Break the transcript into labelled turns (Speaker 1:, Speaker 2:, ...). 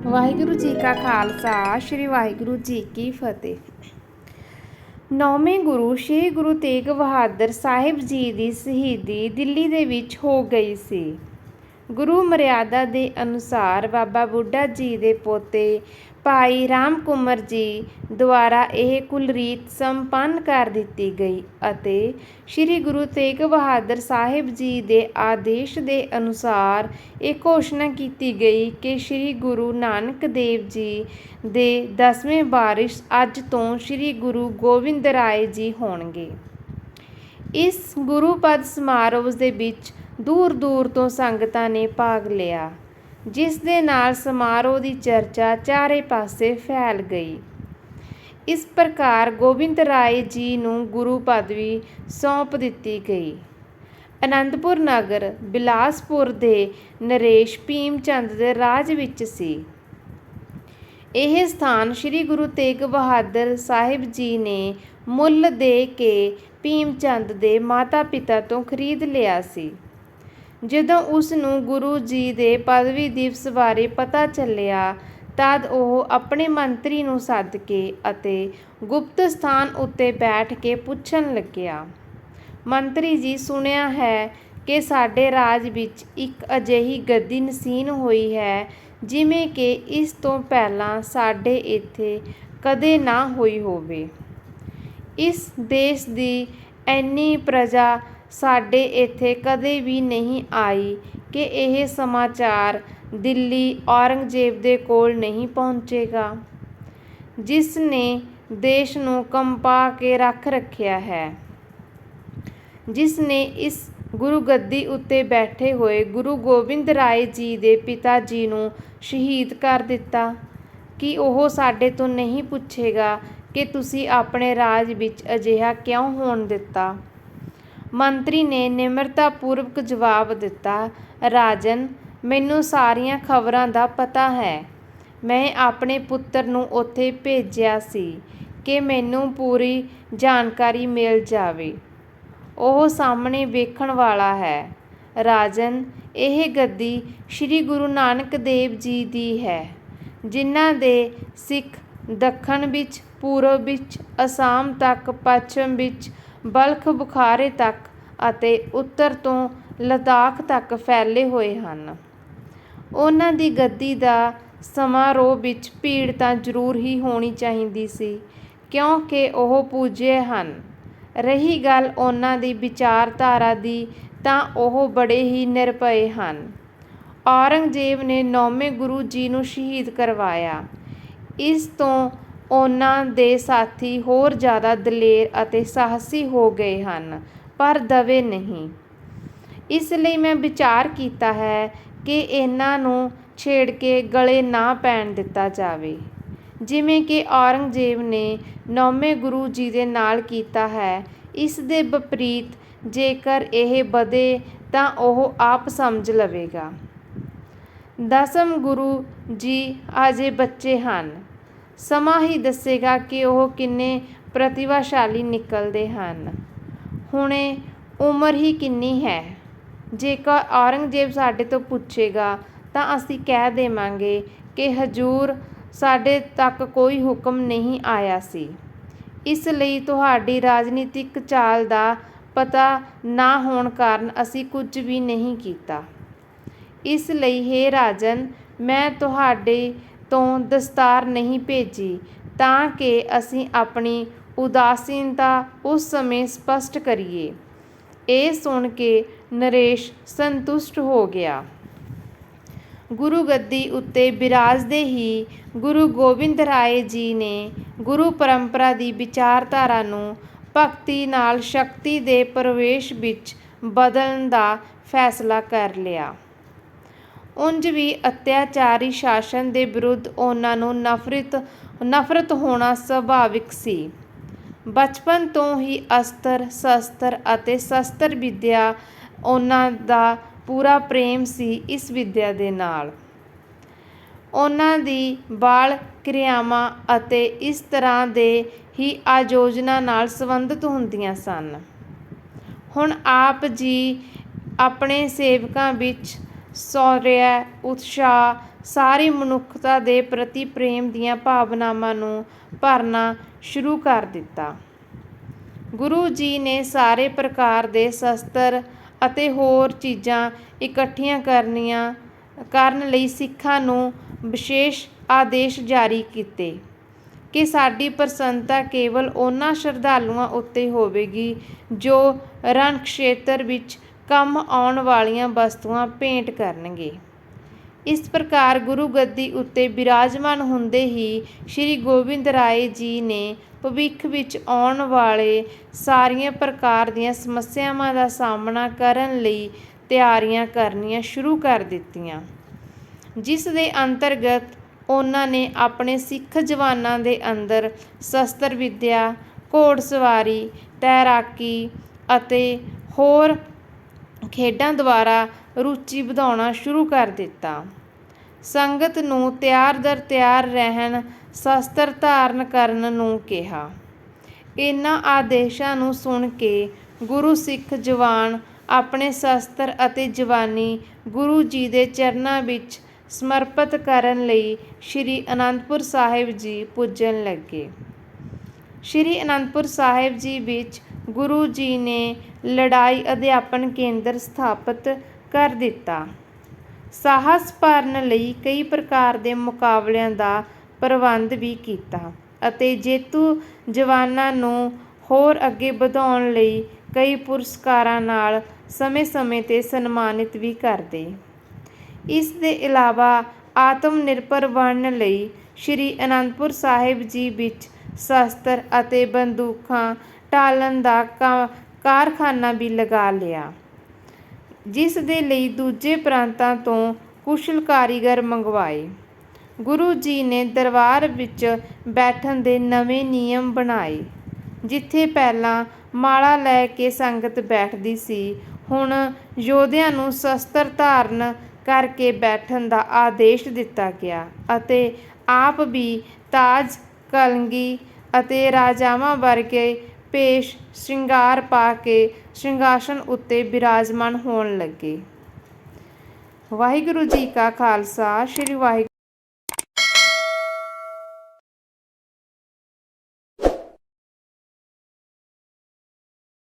Speaker 1: ਵਾਹਿਗੁਰੂ ਜੀ ਕਾ ਖਾਲਸਾ ਸ਼੍ਰੀ ਵਾਹਿਗੁਰੂ ਜੀ ਕੀ ਫਤਿਹ। ਨੌਵੇਂ ਗੁਰੂ ਸ਼੍ਰੀ ਗੁਰੂ ਤੇਗ ਬਹਾਦਰ ਸਾਹਿਬ ਜੀ ਦੀ ਸ਼ਹੀਦੀ ਦਿੱਲੀ ਦੇ ਵਿੱਚ ਹੋ ਗਈ ਸੀ। ਗੁਰੂ ਮਰਿਆਦਾ ਦੇ ਅਨੁਸਾਰ ਬਾਬਾ ਬੁੱਢਾ ਜੀ ਦੇ ਪੋਤੇ ਭਾਈ ਰਾਮ ਕੁੰਵਰ ਜੀ ਦੁਆਰਾ ਇਹ ਕੁਲਰੀਤ ਸੰਪੰਨ ਕਰ ਦਿੱਤੀ ਗਈ ਅਤੇ ਸ੍ਰੀ ਗੁਰੂ ਤੇਗ ਬਹਾਦਰ ਸਾਹਿਬ ਜੀ ਦੇ ਆਦੇਸ਼ ਦੇ ਅਨੁਸਾਰ ਇਹ ਘੋਸ਼ਣਾ ਕੀਤੀ ਗਈ ਕਿ ਸ੍ਰੀ ਗੁਰੂ ਨਾਨਕ ਦੇਵ ਜੀ ਦੇ 10ਵੇਂ ਵਾਰਿਸ ਅੱਜ ਤੋਂ ਸ੍ਰੀ ਗੁਰੂ ਗੋਬਿੰਦ ਰਾਏ ਜੀ ਹੋਣਗੇ। ਇਸ ਗੁਰੂਪਦ ਸਮਾਰੋਹ ਦੇ ਵਿੱਚ ਦੂਰ ਦੂਰ ਤੋਂ ਸੰਗਤਾਂ ਨੇ ਭਾਗ ਲਿਆ, ਜਿਸ ਦੇ ਨਾਲ ਸਮਾਰੋਹ ਦੀ ਚਰਚਾ ਚਾਰੇ ਪਾਸੇ ਫੈਲ ਗਈ। ਇਸ ਪ੍ਰਕਾਰ ਗੋਬਿੰਦ ਰਾਏ ਜੀ ਨੂੰ ਗੁਰੂ ਪਦਵੀ ਸੌਂਪ ਦਿੱਤੀ ਗਈ। ਅਨੰਦਪੁਰ ਨਗਰ ਬਿਲਾਸਪੁਰ ਦੇ ਨਰੇਸ਼ ਭੀਮ ਚੰਦ ਦੇ ਰਾਜ ਵਿੱਚ ਸੀ। ਇਹ ਸਥਾਨ ਸ੍ਰੀ ਗੁਰੂ ਤੇਗ ਬਹਾਦਰ ਸਾਹਿਬ ਜੀ ਨੇ ਮੁੱਲ ਦੇ ਕੇ ਭੀਮ ਚੰਦ ਦੇ ਮਾਤਾ ਪਿਤਾ ਤੋਂ ਖਰੀਦ ਲਿਆ ਸੀ। ਜਦੋਂ ਉਸ ਨੂੰ ਗੁਰੂ ਜੀ ਦੇ ਪਦਵੀ ਦਿਵਸ ਬਾਰੇ ਪਤਾ ਚੱਲਿਆ ਤਦ ਉਹ ਆਪਣੇ ਮੰਤਰੀ ਨੂੰ ਸੱਦ ਕੇ ਅਤੇ ਗੁਪਤ ਸਥਾਨ ਉੱਤੇ ਬੈਠ ਕੇ ਪੁੱਛਣ ਲੱਗਿਆ, ਮੰਤਰੀ ਜੀ, ਸੁਣਿਆ ਹੈ ਕਿ ਸਾਡੇ ਰਾਜ ਵਿੱਚ ਇੱਕ ਅਜਿਹੀ ਗੱਦੀ ਨਸੀਨ ਹੋਈ ਹੈ ਜਿਵੇਂ ਕਿ ਇਸ ਤੋਂ ਪਹਿਲਾਂ ਸਾਡੇ ਇੱਥੇ ਕਦੇ ਨਾ ਹੋਈ ਹੋਵੇ। ਇਸ ਦੇਸ਼ ਦੀ ਇੰਨੀ ਪ੍ਰਜਾ ਸਾਡੇ ਇੱਥੇ ਕਦੇ ਵੀ ਨਹੀਂ ਆਈ ਕਿ ਇਹ ਸਮਾਚਾਰ ਦਿੱਲੀ ਔਰੰਗਜ਼ੇਬ ਦੇ ਕੋਲ ਨਹੀਂ ਪਹੁੰਚੇਗਾ, ਜਿਸ ਨੇ ਦੇਸ਼ ਨੂੰ ਕੰਪਾ ਕੇ ਰੱਖ ਰੱਖਿਆ ਹੈ, ਜਿਸ ਨੇ ਇਸ ਗੁਰੂ ਗੱਦੀ ਉੱਤੇ ਬੈਠੇ ਹੋਏ ਗੁਰੂ ਗੋਬਿੰਦ ਰਾਏ ਜੀ ਦੇ ਪਿਤਾ ਜੀ ਨੂੰ ਸ਼ਹੀਦ ਕਰ ਦਿੱਤਾ। ਕਿ ਉਹ ਸਾਡੇ ਤੋਂ ਨਹੀਂ ਪੁੱਛੇਗਾ ਕਿ ਤੁਸੀਂ ਆਪਣੇ ਰਾਜ ਵਿੱਚ ਅਜਿਹਾ ਕਿਉਂ ਹੋਣ ਦਿੱਤਾ? ਮੰਤਰੀ ਨੇ ਨਿਮਰਤਾਪੂਰਵਕ ਜਵਾਬ ਦਿੱਤਾ, ਰਾਜਨ, ਮੈਨੂੰ ਸਾਰੀਆਂ ਖਬਰਾਂ ਦਾ ਪਤਾ ਹੈ। ਮੈਂ ਆਪਣੇ ਪੁੱਤਰ ਨੂੰ ਉੱਥੇ ਭੇਜਿਆ ਸੀ ਕਿ ਮੈਨੂੰ ਪੂਰੀ ਜਾਣਕਾਰੀ ਮਿਲ ਜਾਵੇ। ਉਹ ਸਾਹਮਣੇ ਵੇਖਣ ਵਾਲਾ ਹੈ। ਰਾਜਨ, ਇਹ ਗੱਦੀ ਸ੍ਰੀ ਗੁਰੂ ਨਾਨਕ ਦੇਵ ਜੀ ਦੀ ਹੈ, ਜਿਨ੍ਹਾਂ ਦੇ ਸਿੱਖ ਦੱਖਣ ਵਿੱਚ, ਪੂਰਬ ਵਿੱਚ, ਅਸਾਮ ਤੱਕ, ਪੱਛਮ ਵਿੱਚ, ਬਲਖ ਬੁਖਾਰੇ ਤੱਕ ਅਤੇ ਉੱਤਰ ਤੋਂ ਲੱਦਾਖ ਤੱਕ ਫੈਲੇ ਹੋਏ ਹਨ। ਉਹਨਾਂ ਦੀ ਗੱਦੀ ਦਾ ਸਮਾਰੋਹ ਵਿੱਚ ਭੀੜ ਤਾਂ ਜ਼ਰੂਰ ਹੀ ਹੋਣੀ ਚਾਹੀਦੀ ਸੀ, ਕਿਉਂਕਿ ਉਹ ਪੂਜਯ ਹਨ। ਰਹੀ ਗੱਲ ਉਹਨਾਂ ਦੀ ਵਿਚਾਰਧਾਰਾ ਦੀ, ਤਾਂ ਉਹ ਬੜੇ ਹੀ ਨਿਰਭੈ ਹਨ। ਔਰੰਗਜ਼ੇਬ ਨੇ 9ਵੇਂ ਗੁਰੂ ਜੀ ਨੂੰ ਸ਼ਹੀਦ ਕਰਵਾਇਆ। ਇਸ ਤੋਂ ਉਹਨਾਂ ਦੇ ਸਾਥੀ ਹੋਰ ਜ਼ਿਆਦਾ ਦਲੇਰ ਅਤੇ ਸਾਹਸੀ ਹੋ ਗਏ ਹਨ, ਪਰ ਦਵੇ ਨਹੀਂ। ਇਸ ਲਈ ਮੈਂ ਵਿਚਾਰ ਕੀਤਾ ਹੈ ਕਿ ਇਹਨਾਂ ਨੂੰ ਛੇੜ ਕੇ ਗਲੇ ਨਾ ਪੈਣ ਦਿੱਤਾ ਜਾਵੇ, ਜਿਵੇਂ ਕਿ ਔਰੰਗਜ਼ੇਬ ਨੇ 9ਵੇਂ ਗੁਰੂ ਜੀ ਦੇ ਨਾਲ ਕੀਤਾ ਹੈ। ਇਸ ਦੇ ਵਿਪਰੀਤ ਜੇਕਰ ਇਹ ਵਧੇ ਤਾਂ ਉਹ ਆਪ ਸਮਝ ਲਵੇਗਾ। 10ਮ ਗੁਰੂ ਜੀ ਅਜੇ ਬੱਚੇ ਹਨ। ਸਮਾਂ ਹੀ ਦੱਸੇਗਾ ਕਿ ਉਹ ਕਿੰਨੇ ਪ੍ਰਤਿਭਾਸ਼ਾਲੀ ਨਿਕਲਦੇ ਹਨ। ਹੁਣੇ ਉਮਰ ਹੀ ਕਿੰਨੀ ਹੈ। ਜੇਕਰ ਔਰੰਗਜ਼ੇਬ ਸਾਡੇ ਤੋਂ ਪੁੱਛੇਗਾ ਤਾਂ ਅਸੀਂ ਕਹਿ ਦੇਵਾਂਗੇ ਕਿ ਹਜ਼ੂਰ, ਸਾਡੇ ਤੱਕ ਕੋਈ ਹੁਕਮ ਨਹੀਂ ਆਇਆ ਸੀ। ਇਸ ਲਈ ਤੁਹਾਡੀ ਰਾਜਨੀਤਿਕ ਚਾਲ ਦਾ ਪਤਾ ਨਾ ਹੋਣ ਕਾਰਨ ਅਸੀਂ ਕੁਝ ਵੀ ਨਹੀਂ ਕੀਤਾ। ਇਸ ਲਈ ਹੇ ਰਾਜਨ, ਮੈਂ ਤੁਹਾਡੇ ਤੋਂ ਦਸਤਾਰ ਨਹੀਂ ਭੇਜੀ ਤਾਂ ਕਿ ਅਸੀਂ ਆਪਣੀ ਉਦਾਸੀਨਤਾ ਉਸ ਸਮੇਂ ਸਪਸ਼ਟ ਕਰੀਏ। ਇਹ ਸੁਣ ਕੇ ਨਰੇਸ਼ ਸੰਤੁਸ਼ਟ ਹੋ ਗਿਆ। ਗੁਰੂ ਗੱਦੀ ਉੱਤੇ ਬਿਰਾਜਦੇ ਹੀ ਗੁਰੂ ਗੋਬਿੰਦ ਰਾਏ ਜੀ ਨੇ ਗੁਰੂ ਪਰੰਪਰਾ ਦੀ ਵਿਚਾਰਧਾਰਾ ਨੂੰ ਭਗਤੀ ਨਾਲ ਸ਼ਕਤੀ ਦੇ ਪ੍ਰਵੇਸ਼ ਵਿੱਚ ਬਦਲਣ ਦਾ ਫੈਸਲਾ ਕਰ ਲਿਆ। ਉਂਝ ਵੀ ਅਤਿਆਚਾਰੀ ਸ਼ਾਸਨ ਦੇ ਵਿਰੁੱਧ ਉਹਨਾਂ ਨੂੰ ਨਫ਼ਰਤ ਹੋਣਾ ਸੁਭਾਵਿਕ ਸੀ। ਬਚਪਨ ਤੋਂ ਹੀ ਅਸਤਰ ਸ਼ਸਤਰ ਅਤੇ ਸ਼ਸਤਰ ਵਿੱਦਿਆ ਉਹਨਾਂ ਦਾ ਪੂਰਾ ਪ੍ਰੇਮ ਸੀ। ਇਸ ਵਿੱਦਿਆ ਦੇ ਨਾਲ ਉਹਨਾਂ ਦੀ ਬਾਲ ਕਿਰਿਆਵਾਂ ਅਤੇ ਇਸ ਤਰ੍ਹਾਂ ਦੇ ਹੀ ਆਯੋਜਨਾਂ ਨਾਲ ਸੰਬੰਧਿਤ ਹੁੰਦੀਆਂ ਸਨ। ਹੁਣ ਆਪ ਜੀ ਆਪਣੇ ਸੇਵਕਾਂ ਵਿੱਚ ਸ਼ੌਰਯ, ਉਤਸ਼ਾਹ, ਸਾਰੀ ਮਨੁੱਖਤਾ ਦੇ ਪ੍ਰਤੀ ਪ੍ਰੇਮ ਦੀਆਂ ਭਾਵਨਾਵਾਂ ਨੂੰ ਭਰਨਾ ਸ਼ੁਰੂ ਕਰ ਦਿੱਤਾ। ਗੁਰੂ ਜੀ ਨੇ ਸਾਰੇ ਪ੍ਰਕਾਰ ਦੇ ਸ਼ਸਤਰ ਅਤੇ ਹੋਰ ਚੀਜ਼ਾਂ ਇਕੱਠੀਆਂ ਕਰਨ ਲਈ ਸਿੱਖਾਂ ਨੂੰ ਵਿਸ਼ੇਸ਼ ਆਦੇਸ਼ ਜਾਰੀ ਕੀਤੇ ਕਿ ਸਾਡੀ ਪ੍ਰਸੰਨਤਾ ਕੇਵਲ ਉਹਨਾਂ ਸ਼ਰਧਾਲੂਆਂ ਉੱਤੇ ਹੋਵੇਗੀ ਜੋ ਰਣ ਖੇਤਰ ਵਿੱਚ ਕੰਮ ਆਉਣ ਵਾਲੀਆਂ ਵਸਤੂਆਂ ਭੇਂਟ ਕਰਨਗੇ। ਇਸ ਪ੍ਰਕਾਰ ਗੁਰੂ ਗੱਦੀ ਉੱਤੇ ਬਿਰਾਜਮਾਨ ਹੁੰਦੇ ਹੀ ਸ੍ਰੀ ਗੋਬਿੰਦ ਰਾਏ ਜੀ ਨੇ ਭਵਿੱਖ ਵਿੱਚ ਆਉਣ ਵਾਲੇ ਸਾਰੀਆਂ ਪ੍ਰਕਾਰ ਦੀਆਂ ਸਮੱਸਿਆਵਾਂ ਦਾ ਸਾਹਮਣਾ ਕਰਨ ਲਈ ਤਿਆਰੀਆਂ ਕਰਨੀਆਂ ਸ਼ੁਰੂ ਕਰ ਦਿੱਤੀਆਂ, ਜਿਸ ਦੇ ਅੰਤਰਗਤ ਉਹਨਾਂ ਨੇ ਆਪਣੇ ਸਿੱਖ ਜਵਾਨਾਂ ਦੇ ਅੰਦਰ ਸ਼ਸਤਰ ਵਿੱਦਿਆ, ਘੋੜਸਵਾਰੀ, ਤੈਰਾਕੀ ਅਤੇ ਹੋਰ ਖੇਡਾਂ ਦੁਆਰਾ ਰੁਚੀ ਵਧਾਉਣਾ ਸ਼ੁਰੂ ਕਰ ਦਿੱਤਾ। ਸੰਗਤ ਨੂੰ ਤਿਆਰ ਦਰ ਤਿਆਰ ਰਹਿਣ, ਸ਼ਸਤਰ ਧਾਰਨ ਕਰਨ ਨੂੰ ਕਿਹਾ। ਇਹਨਾਂ ਆਦੇਸ਼ਾਂ ਨੂੰ ਸੁਣ ਕੇ ਗੁਰੂ ਸਿੱਖ ਜਵਾਨ ਆਪਣੇ ਸ਼ਸਤਰ ਅਤੇ ਜਵਾਨੀ ਗੁਰੂ ਜੀ ਦੇ ਚਰਨਾਂ ਵਿੱਚ ਸਮਰਪਿਤ ਕਰਨ ਲਈ ਸ੍ਰੀ ਅਨੰਦਪੁਰ ਸਾਹਿਬ ਜੀ ਪੁੱਜਣ ਲੱਗੇ। ਸ੍ਰੀ ਅਨੰਦਪੁਰ ਸਾਹਿਬ ਜੀ ਵਿੱਚ ਗੁਰੂ ਜੀ ਨੇ ਲੜਾਈ ਅਧਿਆਪਨ ਕੇਂਦਰ ਸਥਾਪਿਤ ਕਰ ਦਿੱਤਾ। ਸਾਹਸ ਭਰਨ ਲਈ ਕਈ ਪ੍ਰਕਾਰ ਦੇ ਮੁਕਾਬਲਿਆਂ ਦਾ ਪ੍ਰਬੰਧ ਵੀ ਕੀਤਾ ਅਤੇ ਜੇਤੂ ਜਵਾਨਾਂ ਨੂੰ ਹੋਰ ਅੱਗੇ ਵਧਾਉਣ ਲਈ ਕਈ ਪੁਰਸਕਾਰਾਂ ਨਾਲ ਸਮੇਂ-ਸਮੇਂ 'ਤੇ ਸਨਮਾਨਿਤ ਵੀ ਕਰਦੇ। ਇਸ ਦੇ ਇਲਾਵਾ ਆਤਮ ਨਿਰਭਰ ਬਣਨ ਲਈ ਸ੍ਰੀ ਅਨੰਦਪੁਰ ਸਾਹਿਬ ਜੀ ਵਿੱਚ ਸ਼ਸਤਰ ਅਤੇ ਬੰਦੂਕਾਂ ਢਾਲਣ ਦਾ ਕਾਰਖਾਨਾ ਵੀ ਲਗਾ ਲਿਆ, ਜਿਸ ਦੇ ਲਈ ਦੂਜੇ ਪ੍ਰਾਂਤਾਂ ਤੋਂ ਕੁਸ਼ਲ ਕਾਰੀਗਰ ਮੰਗਵਾਏ। ਗੁਰੂ ਜੀ ਨੇ ਦਰਬਾਰ ਵਿੱਚ ਬੈਠਣ ਦੇ ਨਵੇਂ ਨਿਯਮ ਬਣਾਏ। ਜਿੱਥੇ ਪਹਿਲਾਂ ਮਾਲਾ ਲੈ ਕੇ ਸੰਗਤ ਬੈਠਦੀ ਸੀ, ਹੁਣ ਯੋਧਿਆਂ ਨੂੰ ਸ਼ਸਤਰ ਧਾਰਨ ਕਰਕੇ ਬੈਠਣ ਦਾ ਆਦੇਸ਼ ਦਿੱਤਾ ਗਿਆ ਅਤੇ ਆਪ ਵੀ ਤਾਜ, ਕਲਗੀ ਅਤੇ ਰਾਜਾਵਾਂ ਵਰਗੇ ਭੇਸ਼ ਸ਼ਿੰਗਾਰ ਪਾ ਕੇ ਸਿੰਘਾਸਨ ਉੱਤੇ ਬਿਰਾਜਮਾਨ ਹੋਣ ਲੱਗੇ। ਵਾਹਿਗੁਰੂ ਜੀ ਕਾ ਖਾਲਸਾ, ਸ੍ਰੀ ਵਾਹਿਗੁਰੂ।